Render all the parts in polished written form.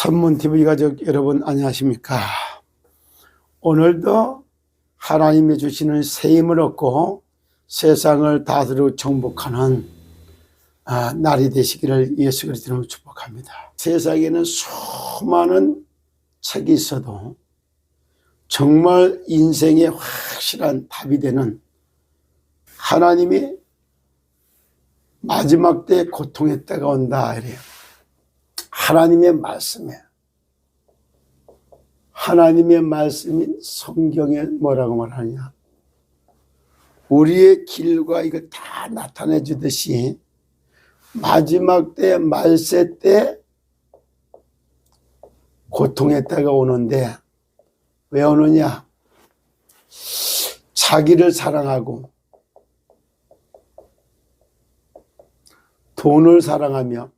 천문TV 가족 여러분 안녕하십니까? 오늘도 하나님이 주시는 새 힘을 얻고 세상을 다스리고 정복하는 날이 되시기를 예수 그리스도로 축복합니다. 세상에는 수많은 책이 있어도 정말 인생에 확실한 답이 되는 하나님이 마지막 때 고통의 때가 온다 이래요. 하나님의 말씀에, 하나님의 말씀인 성경에 뭐라고 말하냐, 우리의 길과 이거 다 나타내 주듯이 마지막 때 말세 때 고통의 때가 오는데 왜 오느냐, 자기를 사랑하고 돈을 사랑하며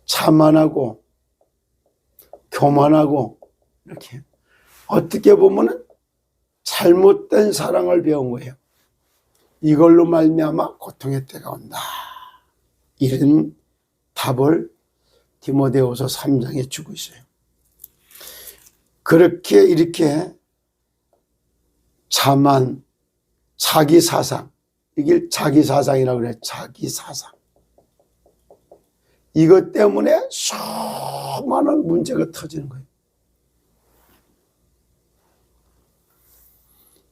자만하고 교만하고 이렇게 어떻게 보면 잘못된 사랑을 배운 거예요. 이걸로 말미암아 고통의 때가 온다. 이런 답을 디모데후서 3장에 주고 있어요. 그렇게 이렇게 자만, 자기 사상, 이게 자기 사상이라고 그래요. 자기 사상. 이것 때문에 수많은 문제가 터지는 거예요.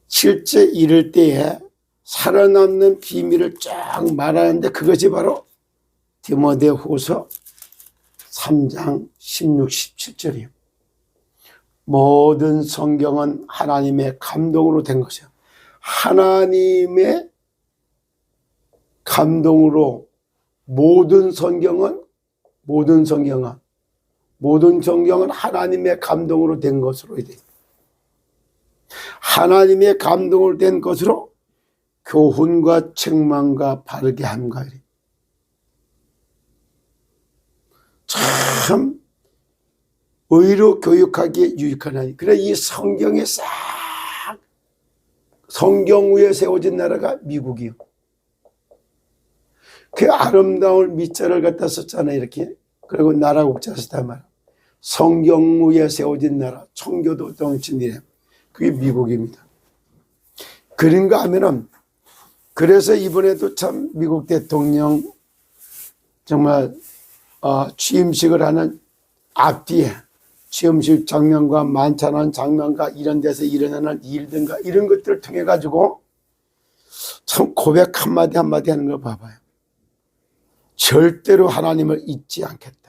실제 이럴 때에 살아남는 비밀을 쫙 말하는데 그것이 바로 디모데후서 3장 16, 17절이에요. 모든 성경은 하나님의 감동으로 된 것이에요. 하나님의 감동으로 모든 성경은 하나님의 감동으로 된 것으로 돼. 하나님의 감동으로 된 것으로 교훈과 책망과 바르게 함과 이래. 참 의로 교육하기에 유익한 하나님. 그래 이 성경에 싹 성경 위에 세워진 나라가 미국이요. 그 아름다운 밑자를 갖다 썼잖아요. 이렇게. 그리고 나라 국자 썼단 말이야. 성경 위에 세워진 나라, 청교도 정치인이래. 그게 미국입니다. 그런가 하면은, 그래서 이번에도 참 미국 대통령 정말 취임식을 하는 앞뒤에 취임식 장면과 만찬하는 장면과 이런 데서 일어나는 일든가 이런 것들을 통해 가지고 참 고백 한마디 한마디 하는 거 봐봐요. 절대로 하나님을 잊지 않겠다.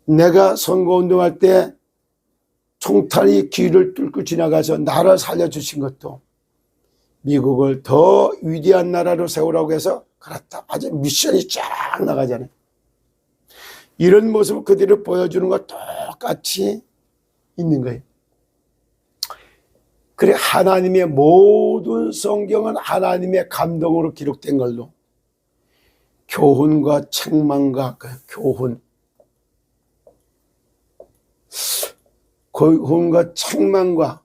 내가 선거운동할 때 총탄이 길을 뚫고 지나가서 나를 살려주신 것도 미국을 더 위대한 나라로 세우라고 해서 그렇다. 아주 미션이 쫙 나가잖아요. 이런 모습을 그대로 보여주는 것 똑같이 있는 거예요. 그래 하나님의 모든 성경은 하나님의 감동으로 기록된 걸로 교훈과 책망과 그 교훈과 책망과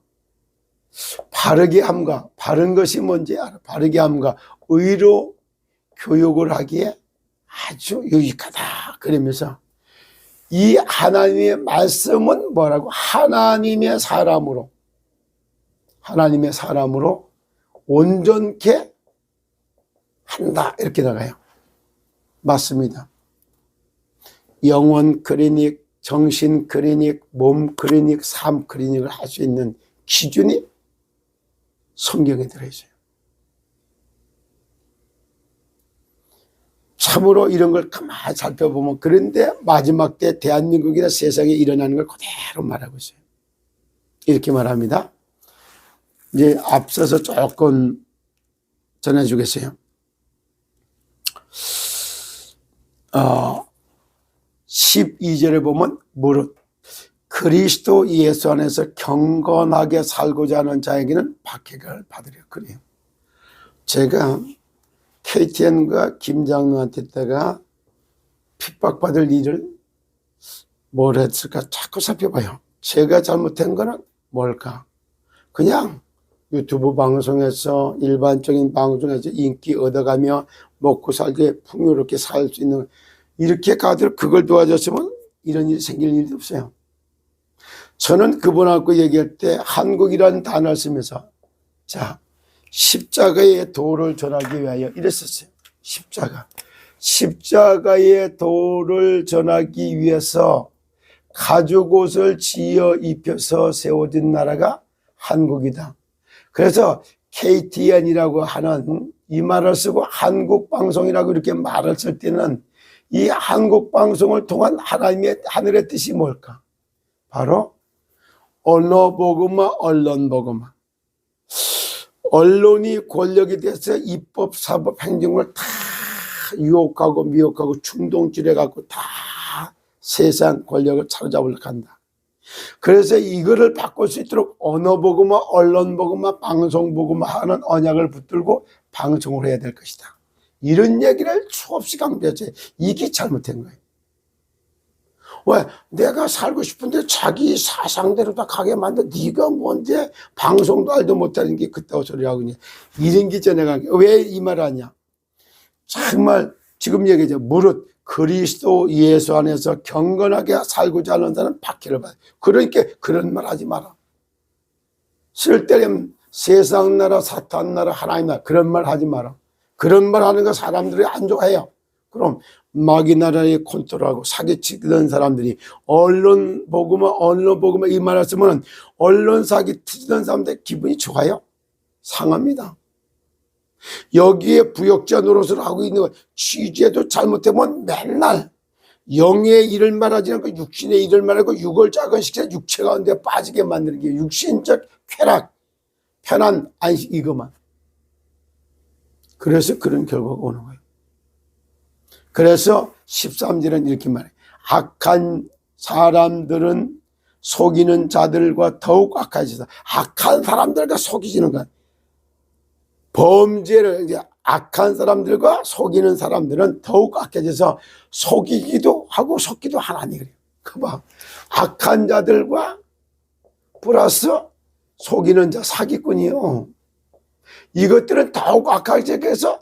바르게 함과 바른 것이 뭔지 알아. 바르게 함과 의로 교육을 하기에 아주 유익하다. 그러면서 이 하나님의 말씀은 뭐라고? 하나님의 사람으로 온전케 한다. 이렇게 나가요. 맞습니다. 영혼 클리닉, 정신 클리닉, 몸 클리닉, 삶 클리닉을 할 수 있는 기준이 성경에 들어있어요. 참으로 이런 걸 가만히 살펴보면 그런데 마지막 때 대한민국이나 세상에 일어나는 걸 그대로 말하고 있어요. 이렇게 말합니다. 이제 앞서서 조금 전해주겠어요. 12절에 보면 무릇 그리스도 예수 안에서 경건하게 살고자 하는 자에게는 박해를 받으려 그래요. 제가 KTN과 김장로한테 때가 핍박받을 일을 뭘 했을까 자꾸 살펴봐요. 제가 잘못한 거는 뭘까? 그냥 유튜브 방송에서 일반적인 방송에서 인기 얻어가며 먹고 살게 풍요롭게 살 수 있는 이렇게 가도록 그걸 도와줬으면 이런 일이 생길 일도 없어요. 저는 그분하고 얘기할 때 한국이라는 단어를 쓰면서 자, 십자가의 도를 전하기 위하여 이랬었어요. 십자가의 도를 전하기 위해서 가죽옷을 지어 입혀서 세워진 나라가 한국이다. 그래서 KTN이라고 하는 이 말을 쓰고 한국방송이라고 이렇게 말을 쓸 때는 이 한국방송을 통한 하나님의 하늘의 뜻이 뭘까? 바로 언어복음화, 언론복음화. 언론이 권력이 돼서 입법, 사법, 행정을 다 유혹하고 미혹하고 충동질해갖고 다 세상 권력을 사로잡으려고 한다. 그래서 이거를 바꿀 수 있도록 언어복음화, 언론복음화, 방송복음화 하는 언약을 붙들고 방송을 해야 될 것이다. 이런 얘기를 수없이 강조했어요. 이게 잘못된 거예요. 왜? 내가 살고 싶은데 자기 사상대로 다 가게 만든 네가 뭔데 방송도 알도 못하는 게 그따위 소리하고 그냥 이런 게 전해간 게 왜 이 말을 하냐? 정말 지금 얘기하죠. 무릇 그리스도 예수 안에서 경건하게 살고자 하는 자는 박해를 받아요. 그러니까 그런 말 하지 마라. 쓸데없는 세상 나라, 사탄 나라, 하나님 나라 그런 말 하지 마라. 그런 말 하는 거 사람들이 안 좋아해요. 그럼 마귀 나라에 컨트롤하고 사기치던 사람들이 언론 복음화 이 말을 쓰면 언론 사기 치던 사람들 기분이 좋아요? 상합니다. 여기에 부역자 노릇을 하고 있는 거 취재도 잘못하면 맨날 영의 일을 말하지 않고 육신의 일을 말하고 육을 작은시켜 육체 가운데 빠지게 만드는 게 육신적 쾌락, 편안, 안식 이것만. 그래서 그런 결과가 오는 거예요. 그래서 13절은 이렇게 말해요. 악한 사람들은 속이는 자들과 더욱 악해져서 악한 사람들과 속이지는 거야. 범죄를 이제 악한 사람들과 속이는 사람들은 더욱 악해져서 속이기도 하고 속기도 하나니 그래요. 그 봐. 악한 자들과 플러스 속이는 자 사기꾼이요. 이것들은 더욱 악해져서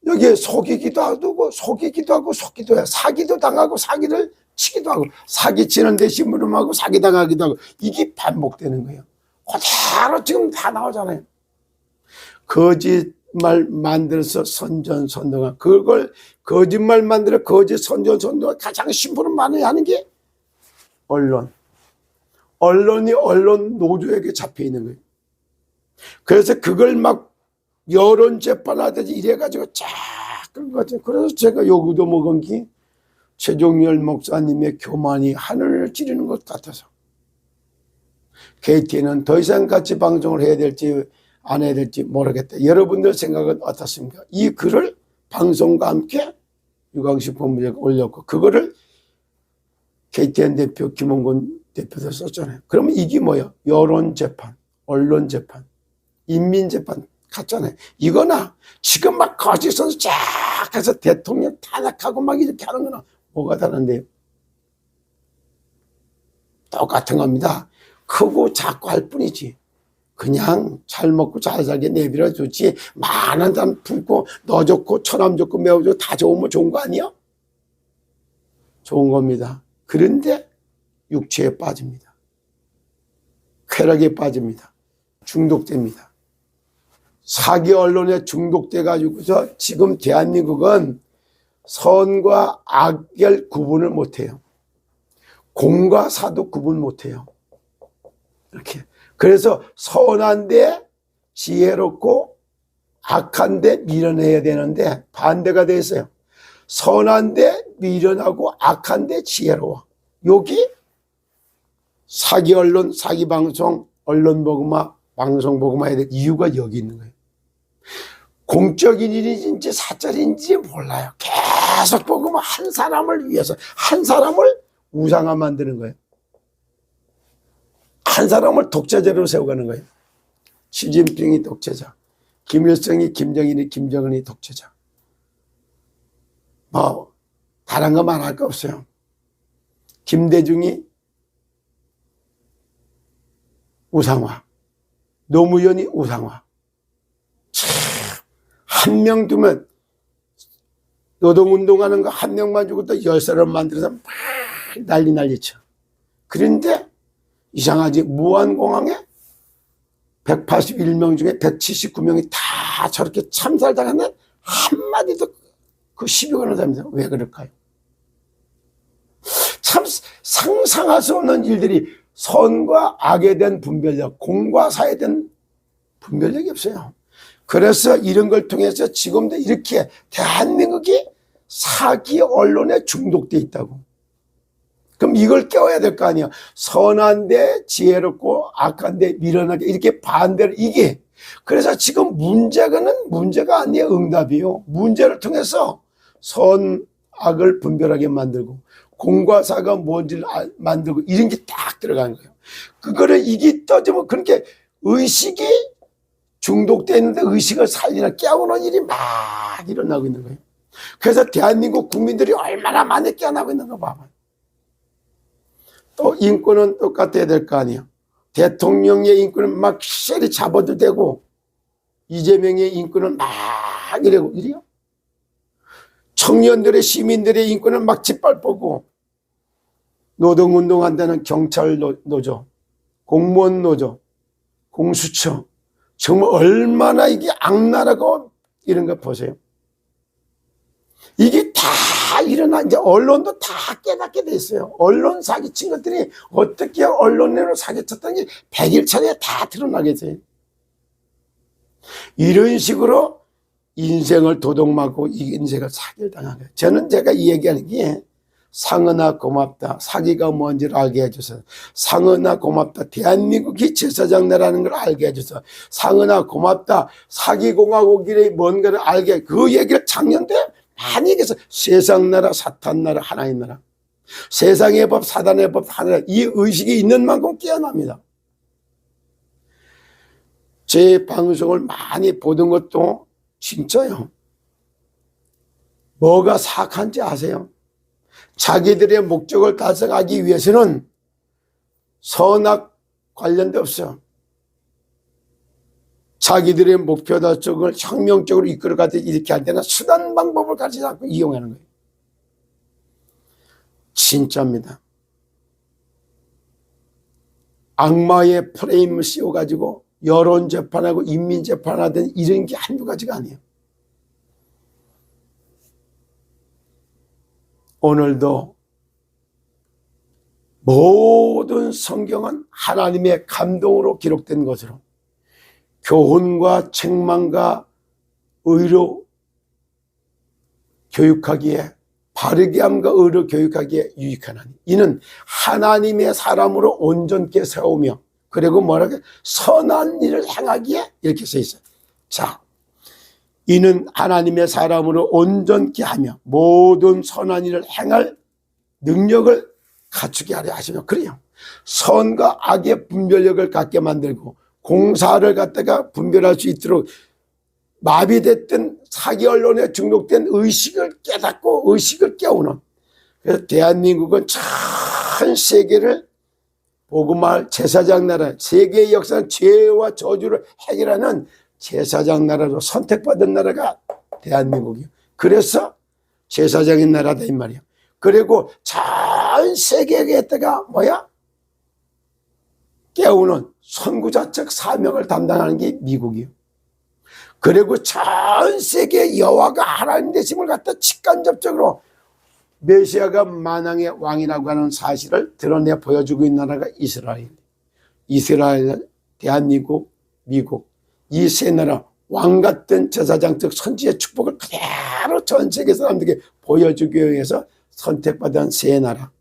여기에 속이기도 하고 속기도 해요. 사기도 당하고 사기를 치기도 하고 사기치는 데 심부름하고 사기당하기도 하고 이게 반복되는 거예요. 그대로 지금 다 나오잖아요. 거짓말 만들어서 선전선동한 그걸 거짓말 만들어 거짓 선전선동한 가장 심부름 많이 하는 게 언론이 언론 노조에게 잡혀 있는 거예요. 그래서 그걸 막 여론 재판하듯이 이래가지고 쫙 그런 거죠. 그래서 제가 요구도 먹은 게 최종열 목사님의 교만이 하늘을 찌르는 것 같아서 KT는 더 이상 같이 방송을 해야 될지 안 해야 될지 모르겠다. 여러분들 생각은 어떻습니까? 이 글을 방송과 함께 유광식 본부장이 올렸고 그거를 KTN 대표 김홍근 대표도 썼잖아요. 그러면 이게 뭐예요? 여론재판, 언론재판, 인민재판 같잖아요. 이거나 지금 막 거짓선수 쫙 해서 대통령 탄핵하고 막 이렇게 하는 거나 뭐가 다른데요? 똑같은 겁니다. 크고 작고 할 뿐이지. 그냥 잘 먹고 잘 살게 내버려 두지 많은 사람 품고 너 좋고 처남 좋고 매우 좋고 다 좋으면 좋은 거 아니야? 좋은 겁니다. 그런데 육체에 빠집니다. 쾌락에 빠집니다. 중독됩니다. 사기 언론에 중독돼 가지고서 지금 대한민국은 선과 악을 구분을 못해요. 공과 사도 구분 못해요. 이렇게. 그래서 선한데 지혜롭고 악한데 미련해야 되는데 반대가 돼 있어요. 선한데 미련하고 악한데 지혜로워. 여기 사기 언론, 사기 방송, 언론 복음화, 방송 복음화 해야 될 이유가 여기 있는 거예요. 공적인 일인지 사적인지 몰라요. 계속 복음화 한 사람을 위해서 한 사람을 우상화 만드는 거예요. 한 사람을 독재자로 세워가는 거예요. 시진핑이 독재자, 김일성이 김정일이 김정은이 독재자. 뭐 다른 거 말할 거 없어요. 김대중이 우상화, 노무현이 우상화. 한 명 두면 노동운동하는 거 한 명만 주고 또 10사람 만들어서 막 난리쳐. 그런데 이상하지, 무안공항에 181명 중에 179명이 다 저렇게 참살당하는데 한마디도 그 시비가 나답니다. 왜 그럴까요? 참 상상할 수 없는 일들이, 선과 악에 대한 분별력, 공과 사에 대한 분별력이 없어요. 그래서 이런 걸 통해서 지금도 이렇게 대한민국이 사기 언론에 중독돼 있다고. 그럼 이걸 깨워야 될 거 아니야. 선한데 지혜롭고 악한데 미련하게, 이렇게 반대로, 이게. 그래서 지금 문제가 아니에요. 응답이요. 문제를 통해서 선, 악을 분별하게 만들고 공과 사가 뭔지를 만들고, 이런 게 딱 들어가는 거예요. 그거를 이게 떠지면 그렇게 의식이 중독되어 있는데 의식을 살리나 깨우는 일이 막 일어나고 있는 거예요. 그래서 대한민국 국민들이 얼마나 많이 깨어나고 있는 거 봐봐요. 또 인권은 똑같아야 될 거 아니에요. 대통령의 인권은 막 셀이 잡아도 되고, 이재명의 인권은 막 이래요. 청년들의, 시민들의 인권은 막 짓밟고, 노동운동한다는 경찰 노조, 공무원 노조, 공수처, 정말 얼마나 이게 악랄하고, 이런 거 보세요. 이게 다 일어나, 이제 언론도 다 깨닫게 돼 있어요. 언론 사기친 것들이 어떻게 언론으로 사기쳤던지 100일 차례 다 드러나게 돼요. 이런 식으로 인생을 도둑맞고 인생을 사기를 당한 거예요. 제가 이 얘기하는 게, 상은아 고맙다, 사기가 뭔지를 알게 해줘서, 상은아 고맙다, 대한민국이 제사장 나라는 걸 알게 해줘서, 상은아 고맙다, 사기공화국이 뭔가를 알게, 그 얘기를 작년에 많이 얘기해서, 세상 나라, 사탄 나라, 하나님 나라, 세상의 법, 사단의 법, 하나님, 이 의식이 있는 만큼 깨어납니다. 제 방송을 많이 보던 것도 진짜요. 뭐가 사악한지 아세요? 자기들의 목적을 달성하기 위해서는 선악 관련도 없어. 자기들의 목표 달성을 혁명적으로 이끌어가듯 이렇게 할 때는 수단 방법을 가르치지 않고 이용하는 거예요. 진짜입니다. 악마의 프레임을 씌워가지고 여론재판하고 인민재판하든 이런 게 한두 가지가 아니에요. 오늘도 모든 성경은 하나님의 감동으로 기록된 것으로 교훈과 책망과 의로 교육하기에, 바르게 함과 의로 교육하기에 유익한 하나님. 이는 하나님의 사람으로 온전케 세우며, 그리고 뭐라고, 선한 일을 행하기에, 이렇게 써 있어요. 자, 이는 하나님의 사람으로 온전케 하며 모든 선한 일을 행할 능력을 갖추게 하려 하시며, 그래요. 선과 악의 분별력을 갖게 만들고, 공사를 갖다가 분별할 수 있도록 마비됐던 사기 언론에 중독된 의식을 깨닫고 의식을 깨우는, 그래서 대한민국은 전 세계를 복음할 제사장 나라, 세계의 역사는 죄와 저주를 해결하는 제사장 나라로 선택받은 나라가 대한민국이에요. 그래서 제사장인 나라다 이 말이에요. 그리고 전 세계에다가 뭐야? 깨우는 선구자적 사명을 담당하는 게 미국이에요. 그리고 전 세계 여호와가 하나님 되심을 갖다 직간접적으로 메시아가 만왕의 왕이라고 하는 사실을 드러내 보여주고 있는 나라가 이스라엘. 이스라엘, 대한민국, 미국, 이 세 나라 왕 같은 제사장적 선지의 축복을 그대로 전 세계 사람들에게 보여주기 위해서 선택받은 세 나라.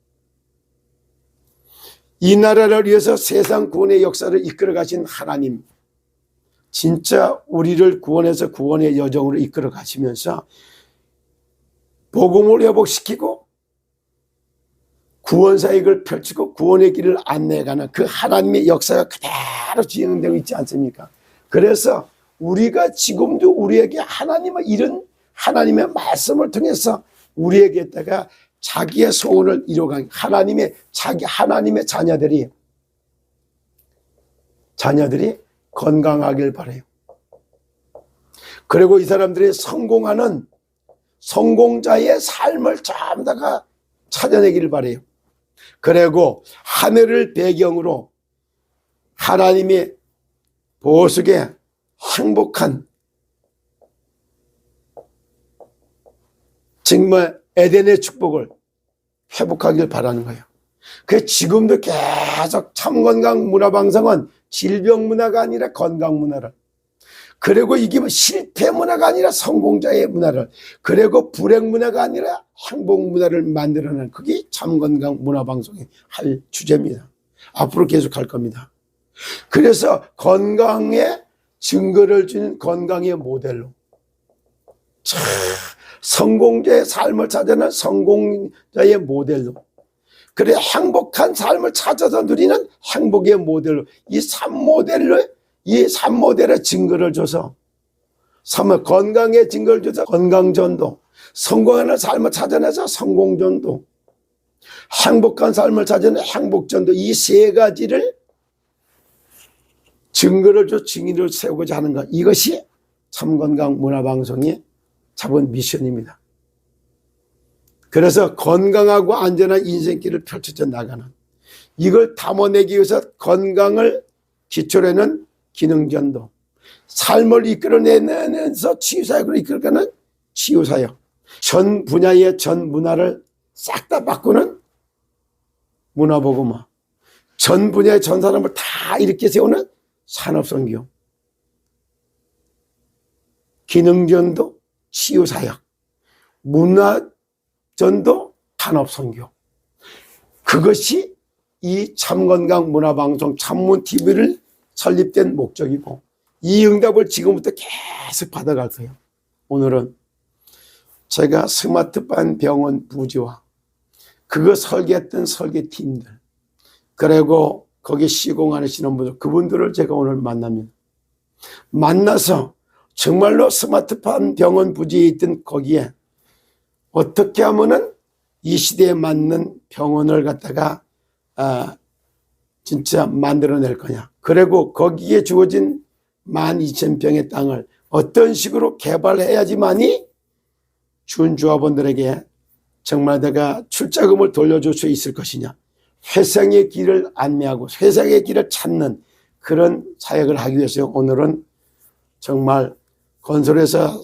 이 나라를 위해서 세상 구원의 역사를 이끌어 가신 하나님, 진짜 우리를 구원해서 구원의 여정으로 이끌어 가시면서 복음을 회복시키고 구원 사역을 펼치고 구원의 길을 안내가는 그 하나님의 역사가 그대로 진행되고 있지 않습니까? 그래서 우리가 지금도 우리에게 하나님의 이런 하나님의 말씀을 통해서 우리에게다가 자기의 소원을 이뤄가는 하나님의 자녀들이 건강하길 바라요. 그리고 이 사람들이 성공하는 성공자의 삶을 전부 다가 찾아내기를 바라요. 그리고 하늘을 배경으로 하나님의 보석의 행복한 정말 에덴의 축복을 회복하길 바라는 거예요. 그 지금도 계속 참건강 문화방송은 질병 문화가 아니라 건강 문화를, 그리고 이게 실패 문화가 아니라 성공자의 문화를, 그리고 불행 문화가 아니라 행복 문화를 만들어내는, 그게 참건강 문화방송이 할 주제입니다. 앞으로 계속 할 겁니다. 그래서 건강의 증거를 주는 건강의 모델로, 성공자의 삶을 찾아내는 성공자의 모델로, 그래 행복한 삶을 찾아서 누리는 행복의 모델로, 이 3모델의 증거를 줘서, 건강의 증거를 줘서 건강전도, 성공하는 삶을 찾아내서 성공전도, 행복한 삶을 찾아내는 행복전도, 이 세 가지를 증거를 줘 증인을 세우고자 하는 것, 이것이 참건강 문화방송이 잡은 미션입니다. 그래서 건강하고 안전한 인생길을 펼쳐져 나가는, 이걸 담아내기 위해서 건강을 기초로 하는 기능전도, 삶을 이끌어내면서 치유사역으로 이끌어가는 치유사역, 전 분야의 전 문화를 싹 다 바꾸는 문화복음화, 전 분야의 전 사람을 다 이렇게 세우는 산업선교, 기능전도 치유사역, 문화전도 산업선교, 그것이 이 참건강 문화방송 참문TV를 설립된 목적이고, 이 응답을 지금부터 계속 받아갈 거예요. 오늘은 제가 스마트반 병원 부지와 그거 설계했던 설계팀들, 그리고 거기 시공하시는 분들, 그분들을 제가 오늘 만납니다. 만나서 정말로 스마트반 병원 부지에 있던 거기에 어떻게 하면은 이 시대에 맞는 병원을 갖다가 진짜 만들어낼 거냐, 그리고 거기에 주어진 12,000평의 땅을 어떤 식으로 개발해야지만이 준조합원들에게 정말 내가 출자금을 돌려줄 수 있을 것이냐, 회생의 길을 안내하고 회생의 길을 찾는 그런 사역을 하기 위해서 오늘은 정말 건설회사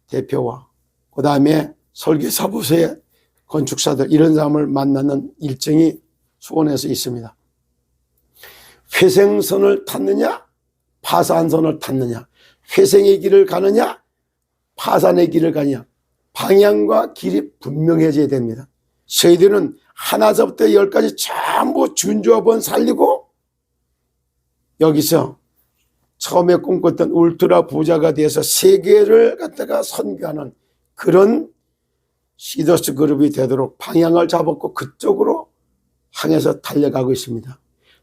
대표와 그 다음에 설계사무소의 건축사들, 이런 사람을 만나는 일정이 수원에서 있습니다. 회생선을 탔느냐 파산선을 탔느냐, 회생의 길을 가느냐 파산의 길을 가느냐, 방향과 길이 분명해져야 됩니다. 저희들은 하나서부터 10까지 전부 준조합원 살리고 여기서 처음에 꿈꿨던 울트라 부자가 돼서 세계를 갖다가 선교하는 그런 시더스 그룹이 되도록 방향을 잡았고 그쪽으로 향해서 달려가고 있습니다.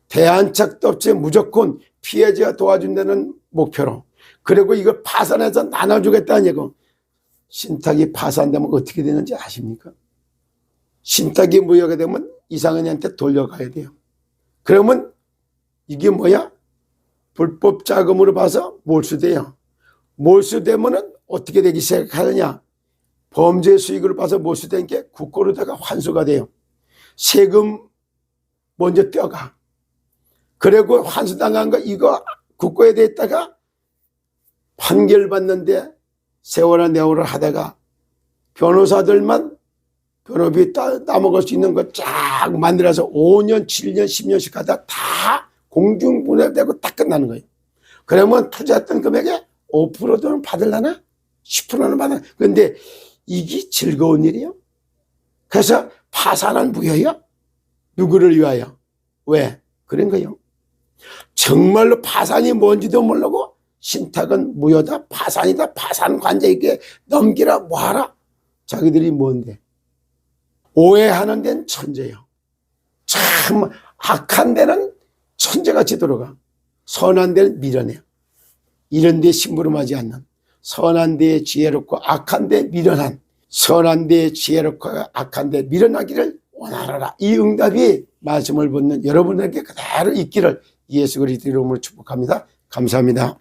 대안책도 없이 무조건 피해자가 도와준다는 목표로, 그리고 이걸 파산해서 나눠주겠다는 얘기. 신탁이 파산되면 어떻게 되는지 아십니까? 신탁이 무효가 되면 이상은이한테 돌려가야 돼요. 그러면 이게 뭐야? 불법 자금으로 봐서 몰수돼요. 몰수되면은 어떻게 되기 시작하느냐? 범죄 수익으로 봐서 몰수된 게 국고로다가 환수가 돼요. 세금 먼저 떼어가. 그리고 환수당한 거 이거 국고에 대했다가 판결 받는데 세월아 네월을 하다가 변호사들만 변호비 따먹을 수 있는 거 쫙 만들어서 5년, 7년, 10년씩 하다 다 공중분해되고 딱 끝나는 거예요. 그러면 투자했던 금액에 5%는 받으려나? 10%는 받으려나? 그런데 이게 즐거운 일이에요. 그래서 파산은 무효예요. 누구를 위하여? 왜? 그런 거예요. 정말로 파산이 뭔지도 모르고 신탁은 무효다, 파산이다, 파산관자에게 넘기라, 뭐하라. 자기들이 뭔데? 오해하는 데는 천재예요. 참 악한 데는 천재같이 들어가. 선한 데는 밀어내요. 이런 데 심부름하지 않는, 선한 데에 지혜롭고 악한 데 미련한, 선한 데에 지혜롭고 악한 데 미련하기를 원하라. 이 응답이 말씀을 듣는 여러분에게 그대로 있기를 예수 그리스도 이름으로 축복합니다. 감사합니다.